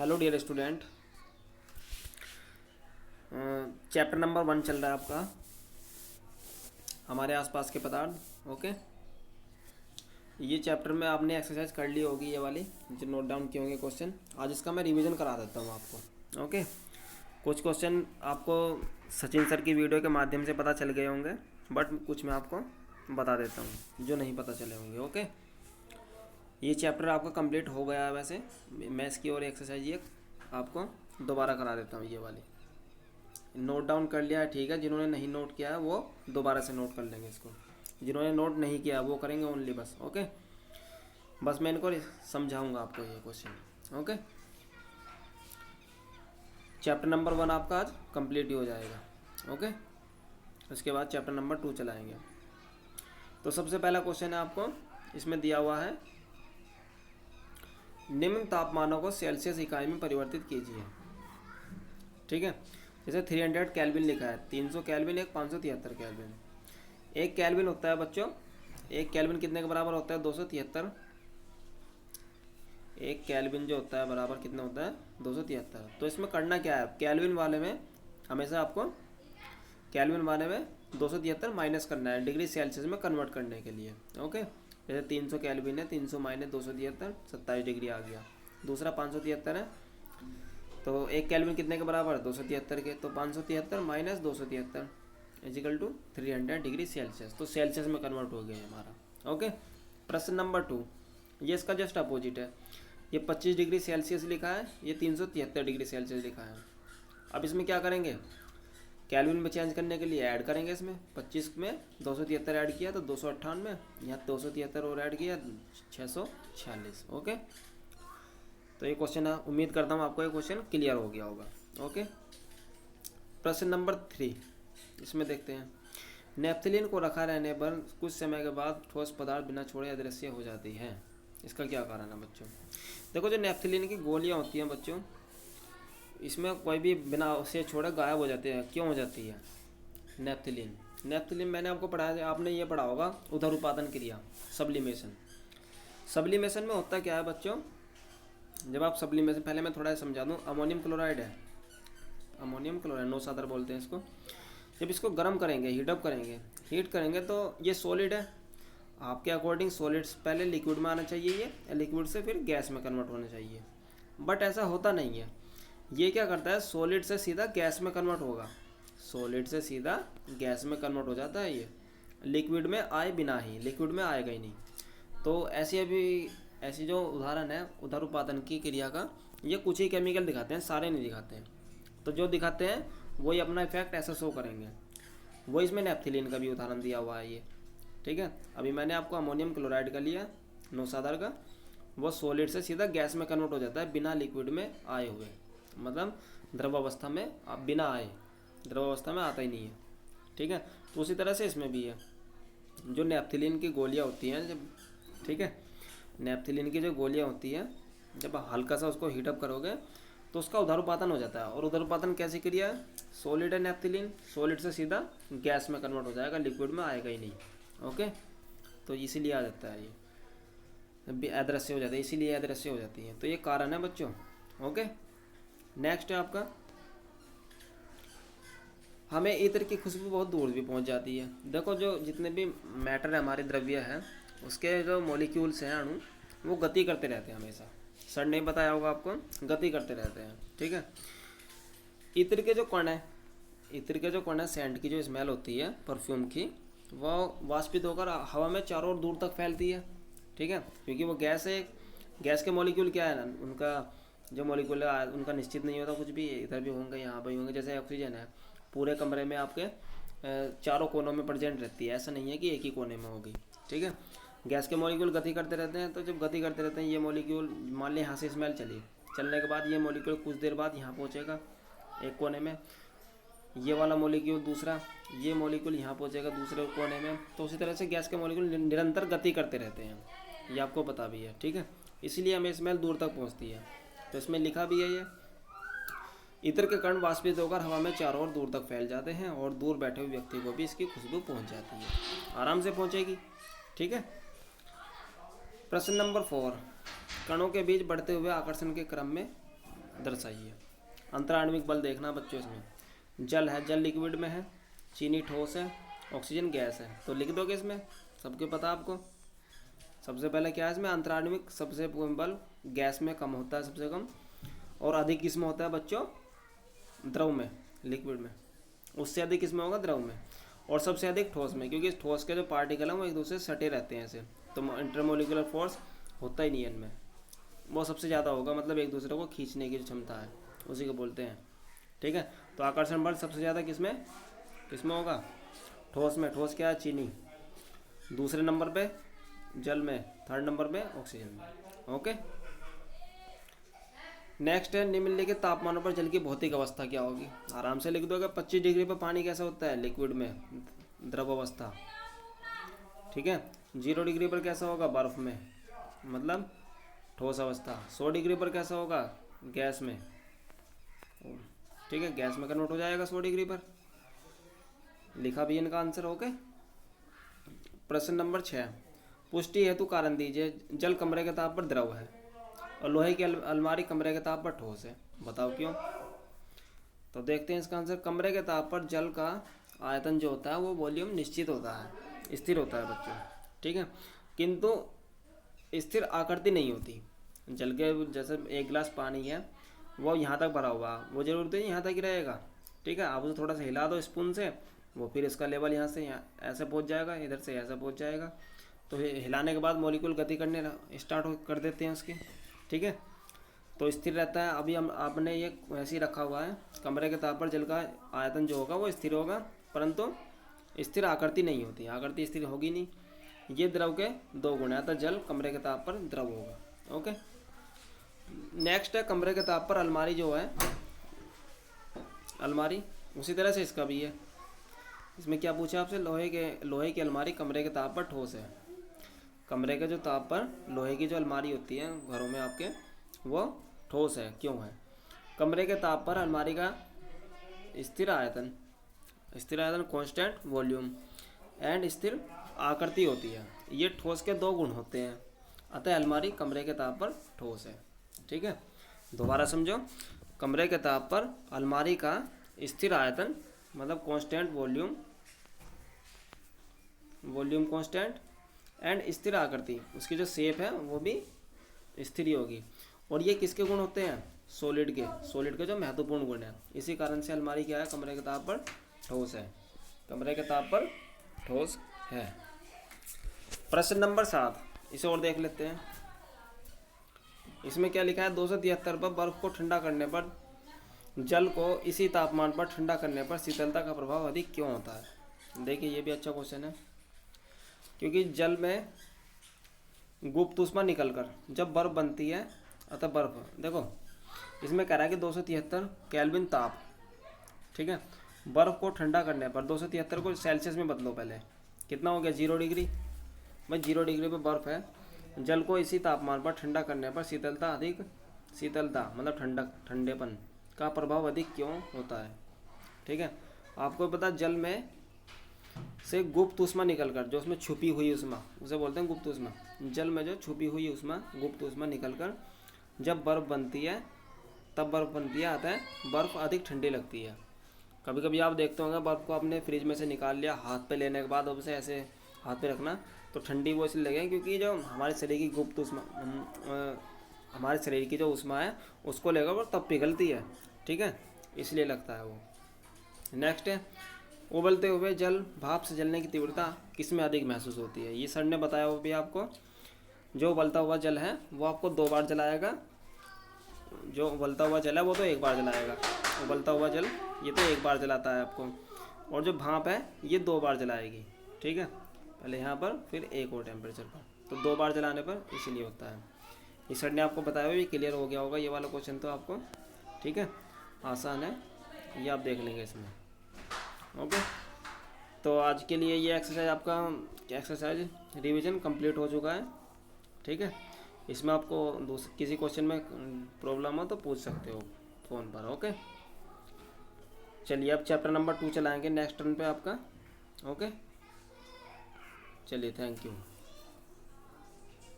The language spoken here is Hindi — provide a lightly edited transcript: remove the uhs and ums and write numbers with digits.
Hello dear student, chapter number 1 चल रहा है आपका, हमारे आसपास के पदार्थ। ओके, ये चैप्टर में आपने एक्सरसाइज कर ली होगी, ये वाली जो नोट डाउन किए होंगे क्वेश्चन। आज इसका मैं रिवीजन करा देता हूँ आपको। ओके, कुछ क्वेश्चन आपको सचिन सर की वीडियो के माध्यम से पता चल गए होंगे, बट कुछ मैं आपको बता देता हूँ जो नहीं पता चले होंगे। ओके, ये चैप्टर आपका कंप्लीट हो गया है। वैसे मैं इसकी और एक्सरसाइज ये आपको दोबारा करा देता हूँ। ये वाली नोट डाउन कर लिया है, ठीक है। जिन्होंने नहीं नोट किया है वो दोबारा से नोट कर लेंगे इसको। जिन्होंने नोट नहीं किया वो करेंगे ओनली बस। ओके, बस मैं इनको समझाऊंगा आपको ये क्वेश्चन। ओके, चैप्टर नंबर 1 आपका आज कंप्लीट ही हो जाएगा। ओके, उसके बाद चैप्टर नंबर 2 चलाएंगे। तो सबसे पहला क्वेश्चन है आपको इसमें दिया हुआ है, निम्न तापमानों को सेल्सियस इकाई में परिवर्तित कीजिए। ठीक है, जैसे 300 केल्विन लिखा है, 300 केल्विन, एक 573 केल्विन। एक केल्विन होता है बच्चों, एक केल्विन कितने के बराबर होता है? 273। एक केल्विन जो होता है बराबर कितना होता है? 273। तो इसमें करना क्या है, केल्विन वाले में हमेशा आपको केल्विन वाले में 273 माइनस करना है डिग्री सेल्सियस में कन्वर्ट करने के लिए। ओके, जैसे 300 केल्विन है, 300 माइनस 273, 27 डिग्री आ गया। दूसरा 573 है, तो एक केल्विन कितने के बराबर? 273 के। तो 573 minus 273 is equal to 300 degree Celsius. तो सेल्सियस में कन्वर्ट हो गया हमारा। ओके, प्रश्न नंबर 2, ये इसका जस्ट अपोजिट है। ये 25 डिग्री सेल्सियस लिखा है, ये 373 डिग्री सेल्सियस लिखा है। अब इसमें क्या करेंगे, केल्विन में चेंज करने के लिए ऐड करेंगे। इसमें 25 में 273 ऐड किया तो 298, यहाँ 273 और ऐड किया 646। ओके, तो ये क्वेश्चन उम्मीद करता हूँ आपको ये क्वेश्चन क्लियर हो गया होगा। ओके, प्रश्न नंबर 3 इसमें देखते हैं, नेफ्थलीन को रखा रहने पर कुछ समय के बाद ठोस पदार्थ बिना छोड़े अदृश्य हो जाती है। इसका क्या कारण है बच्चों? देखो, जो नेफ्थलीन की गोलियाँ होती हैं बच्चों, इसमें कोई भी बिना उसे छोड़े गायब हो जाते हैं। क्यों हो जाती है नेफ्थलीन मैंने आपको पढ़ाया, आपने ये पढ़ा होगा उधर उत्पादन क्रिया, सब्लिमेशन। सब्लिमेशन में होता क्या है बच्चों, जब आप सब्लिमेशन, पहले मैं थोड़ा समझा दूँ। अमोनियम क्लोराइड है, अमोनियम क्लोराइड नोसादर बोलते हैं इसको। जब इसको गर्म करेंगे, हीट करेंगे तो ये सॉलिड है। आपके अकॉर्डिंग सॉलिड पहले लिक्विड में आना चाहिए, ये लिक्विड से फिर गैस में कन्वर्ट होना चाहिए, बट ऐसा होता नहीं है। ये क्या करता है, सॉलिड से सीधा गैस में कन्वर्ट होगा, सॉलिड से सीधा गैस में कन्वर्ट हो जाता है। ये लिक्विड में आए बिना ही, लिक्विड में आएगा ही नहीं। तो ऐसी जो उदाहरण है उधर उत्पादन की क्रिया का, ये कुछ ही केमिकल दिखाते हैं, सारे नहीं दिखाते हैं। तो जो दिखाते हैं वही अपना इफेक्ट ऐसा शो करेंगे। वो इसमें नेफ्थलीन का भी उदाहरण दिया हुआ है ये। ठीक है, अभी मैंने आपको अमोनियम क्लोराइड का लिया, नोसादर का, वो सॉलिड से सीधा गैस में कन्वर्ट हो जाता है बिना लिक्विड में आए हुए, मतलब द्रव अवस्था में बिना आए, द्रव अवस्था में आता ही नहीं है। ठीक है, तो उसी तरह से इसमें भी है। जो नेफ्थलीन की गोलियाँ होती हैं जब, ठीक है, नेफ्थलीन की जो गोलियाँ होती हैं, जब हल्का सा उसको हीटअप करोगे तो उसका उदर हो जाता है। और उदर कैसी क्रिया है, सॉलिड है नेफ्थलीन, सॉलिड से सीधा गैस में कन्वर्ट हो जाएगा, लिक्विड में आएगा ही नहीं। ओके, तो इसीलिए आ जाता है ये अदृश्य हो जाता है, इसीलिए अदृश्य हो जाती है। तो ये कारण है बच्चों। ओके, नेक्स्ट है आपका, हमें इत्र की खुशबू बहुत दूर भी पहुंच जाती है। देखो, जो जितने भी मैटर है, हमारे द्रव्य है, उसके जो मॉलिक्यूल्स हैं, अणु, वो गति करते रहते हैं हमेशा। सर ने बताया होगा आपको, गति करते रहते हैं। ठीक है, इत्र के जो कण है, सेंट की जो स्मेल होती है परफ्यूम की, वो वाष्पित होकर हवा में चारों ओर दूर तक फैलती है। ठीक है, क्योंकि वो गैस है। गैस के मॉलिक्यूल क्या है ना, उनका जो मॉलिक्यूल है उनका निश्चित नहीं होता कुछ भी, इधर भी होंगे यहाँ पर होंगे। जैसे ऑक्सीजन है, पूरे कमरे में आपके चारों कोनों में प्रेजेंट रहती है, ऐसा नहीं है कि एक ही कोने में होगी। ठीक है, गैस के मॉलिक्यूल गति करते रहते हैं। तो जब गति करते रहते हैं ये मॉलिक्यूल, मान लें यहाँ से स्मेल चलने के बाद ये मॉलिक्यूल कुछ देर बाद यहाँ पहुँचेगा एक कोने में, ये वाला मॉलिक्यूल दूसरा, ये मॉलिक्यूल यहाँ पहुँचेगा दूसरे कोने में। तो उसी तरह से गैस के मॉलिक्यूल निरंतर गति करते रहते हैं, ये आपको पता भी है। ठीक है, इसीलिए हमें स्मेल दूर तक पहुँचती है। तो इसमें लिखा भी है ये, इत्र के कण वाष्पित होकर हवा में चारों ओर दूर तक फैल जाते हैं और दूर बैठे हुए व्यक्ति को भी इसकी खुशबू पहुँच जाती है, आराम से पहुँचेगी। ठीक है, प्रश्न नंबर 4, कणों के बीच बढ़ते हुए आकर्षण के क्रम में दर्शाइए। अंतराण्विक बल देखना बच्चों इसमें। जल है, जल लिक्विड में है, चीनी ठोस है, ऑक्सीजन गैस है। तो लिख दोगे इसमें, सबको पता आपको। सबसे पहले क्या है इसमें, अंतराण्विक सबसे बल गैस में कम होता है सबसे कम, और अधिक किसमें होता है बच्चों, द्रव में, लिक्विड में। उससे अधिक किसमें होगा, द्रव में। और सबसे अधिक ठोस में, क्योंकि ठोस के जो पार्टिकल हैं वो एक दूसरे से सटे रहते हैं ऐसे, तो इंटरमोलिकुलर फोर्स होता ही नहीं है इनमें, वो सबसे ज़्यादा होगा, मतलब एक दूसरे को खींचने की जो क्षमता है उसी को बोलते हैं। ठीक है, तो आकर्षण बल सबसे ज़्यादा किसमें किसमें होगा, ठोस में। ठोस क्या है, चीनी। दूसरे नंबर पे जल में, थर्ड नंबर पे ऑक्सीजन में। ओके, नेक्स्ट है, निम्नलिखित तापमानों पर जल की भौतिक अवस्था क्या होगी। आराम से लिख दोगे। 25 डिग्री पर पानी कैसा होता है, लिक्विड में, द्रव अवस्था। ठीक है, 0 डिग्री पर कैसा होगा, बर्फ में, मतलब ठोस अवस्था। 100 डिग्री पर कैसा होगा, गैस में। ठीक है, गैस में कन्वर्ट हो जाएगा 100 डिग्री पर। लिखा भी इनका आंसर। ओके, प्रश्न नंबर 6, पुष्टि हेतु कारण दीजिए। जल कमरे के ताप पर द्रव है और लोहे की अलमारी कमरे के ताप पर ठोस है, बताओ क्यों। तो देखते हैं इसका आंसर। कमरे के ताप पर जल का आयतन जो होता है वो वॉल्यूम निश्चित होता है, स्थिर होता है बच्चों। ठीक है, किंतु स्थिर आकृति नहीं होती। जल के जैसे एक गिलास पानी है, वो यहाँ तक भरा हुआ, वो जरूरत है यहाँ तक ही रहेगा। ठीक है, आप उसे थोड़ा सा हिला दो स्पून से, वो फिर इसका लेवल यहाँ से यहाँ ऐसे पहुँच जाएगा, इधर से ऐसा पहुँच जाएगा। तो हिलाने के बाद मॉलिक्यूल गति करने स्टार्ट कर देते हैं उसकी। ठीक है, तो स्थिर रहता है। अभी हम आपने ये वैसे ही रखा हुआ है। कमरे के ताप पर जल का आयतन जो होगा वो स्थिर होगा, परंतु स्थिर आकृति नहीं होती, आकृति स्थिर होगी नहीं। ये द्रव के 2 गुण है, अतः जल कमरे के ताप पर द्रव होगा। ओके, नेक्स्ट है, कमरे के ताप पर अलमारी जो है, अलमारी उसी तरह से इसका भी है। इसमें क्या पूछा आपसे, लोहे की अलमारी कमरे के ताप पर ठोस है। कमरे के जो ताप पर लोहे की जो अलमारी होती है घरों में आपके, वो ठोस है, क्यों है। कमरे के ताप पर अलमारी का स्थिर आयतन कांस्टेंट वॉल्यूम एंड स्थिर आकृति होती है। ये ठोस के 2 गुण होते हैं, अतः अलमारी कमरे के ताप पर ठोस है। ठीक है, दोबारा समझो। कमरे के ताप पर अलमारी का स्थिर आयतन मतलब कांस्टेंट वॉल्यूम कांस्टेंट एंड स्थिर आकृति, उसकी जो शेप है वो भी स्थिर ही होगी। और ये किसके गुण होते हैं, सॉलिड के जो महत्वपूर्ण गुण हैं। इसी कारण से अलमारी क्या है, कमरे के ताप पर ठोस है, कमरे के ताप पर ठोस है। प्रश्न नंबर 7, इसे और देख लेते हैं। इसमें क्या लिखा है, 273 पर बर्फ को ठंडा करने पर जल को इसी तापमान पर ठंडा करने पर शीतलता का प्रभाव अधिक क्यों होता है। देखिए, ये भी अच्छा क्वेश्चन है, क्योंकि जल में गुप्त ऊष्मा निकलकर जब बर्फ बनती है, अतः बर्फ, देखो इसमें कह रहा है कि 273 केल्विन ताप। ठीक है, बर्फ को ठंडा करने पर 273 को सेल्सियस में बदलो पहले, कितना हो गया, 0 डिग्री। भाई 0 डिग्री पे बर्फ है, जल को इसी तापमान पर ठंडा करने पर शीतलता मतलब ठंडक, ठंडेपन का प्रभाव अधिक क्यों होता है। ठीक है, आपको पता, जल में से गुप्त ऊष्मा निकलकर, जो उसमें छुपी हुई ऊष्मा, उसे बोलते हैं गुप्त ऊष्मा। जल में जो छुपी हुई ऊष्मा, गुप्त ऊष्मा निकलकर जब बर्फ बनती है, अतः बर्फ अधिक ठंडी लगती है। कभी कभी आप देखते होंगे, बर्फ को आपने फ्रिज में से निकाल लिया, हाथ पे लेने के बाद अब उसे ऐसे हाथ पे रखना, तो ठंडी वो इसलिए लगे क्योंकि जो हमारे शरीर की गुप्त ऊष्मा, हमारे शरीर की जो ऊष्मा है उसको लेकर वो तब पिघलती है। ठीक है, इसलिए लगता है वो। नेक्स्ट है, उबलते हुए जल भाप से जलने की तीव्रता किस में अधिक महसूस होती है। ये सर ने बताया वो भी आपको। जो उबलता हुआ जल है वो आपको 2 बार जलाएगा, जो उबलता हुआ जल है वो तो 1 बार जलाएगा। उबलता हुआ जल ये तो 1 बार जलाता है आपको, और जो भाप है ये 2 बार जलाएगी। ठीक है, पहले यहाँ पर फिर एक और टेम्परेचर पर, तो 2 बार जलाने पर इसीलिए होता है। ये सर ने आपको बताया हुआ, ये क्लियर हो गया होगा ये वाला क्वेश्चन तो आपको। ठीक है, आसान है, ये आप देख लेंगे इसमें। ओके, तो आज के लिए ये एक्सरसाइज रिवीजन कंप्लीट हो चुका है। ठीक है, इसमें आपको किसी क्वेश्चन में प्रॉब्लम हो तो पूछ सकते हो फ़ोन पर। ओके, चलिए अब चैप्टर नंबर 2 चलाएंगे नेक्स्ट टर्न पे आपका। ओके, चलिए, थैंक यू।